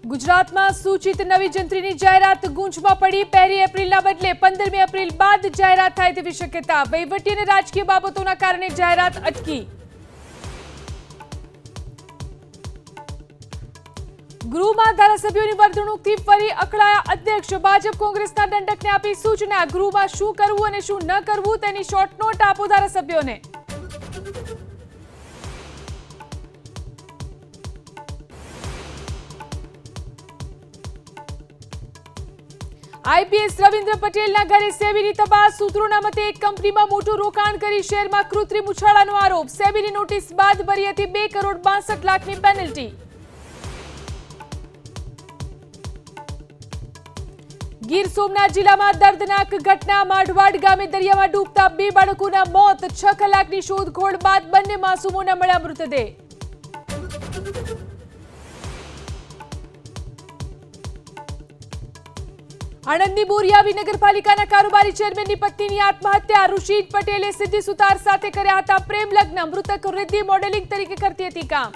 ગુજરાતમાં સૂચિત નવી જંત્રીની જાહેરાત ગૂંચમાં પડી। 1 એપ્રિલના બદલે 15 એપ્રિલ બાદ જાહેરાત થાય તેવી શક્યતા। વહીવટી અને રાજકીય બાબતોના કારણે જાહેરાત અટકી। ગૃહમાં ધારાસભ્યોની વર્તણૂકથી ફરી અકળાયા અધ્યક્ષ। ભાજપ કોંગ્રેસના દંડકને આપી સૂચના। ગૃહમાં શું કરવું અને શું ન કરવું તેની શોર્ટ નોટ આપો ધારાસભ્યોને। આઈપીએસ રવિન્દ્ર પટેલના ઘરે સેબીની તપાસ। સૂત્રોના મતે એક કંપનીમાં મોટું રોકાણ કરી શેરમાં કૃત્રિમ ઉછાળાનો આરોપ। સેબીની નોટિસ બાદ ભરી હતી 2 કરોડ 62 લાખની પેનલ્ટી। ગીર સોમનાથ જિલ્લામાં દર્દનાક ઘટના। માઢવાડ ગામે દરિયામાં ડૂબતા 2 બાળકોના મોત। 6 કલાકની શોધખોળ બાદ બંને માસૂમોના મળ્યા મૃતદેહ। આણંદની બોરિયાવી નગરપાલિકાના કારોબારી ચેરમેનની પત્નીની આત્મહત્યા। ઋષિત પટેલે સિદ્ધિ સુતાર સાથે કર્યા હતા પ્રેમ લગ્ન। મૃતક રિદ્ધિ મોડેલિંગ તરીકે કરતી હતી કામ।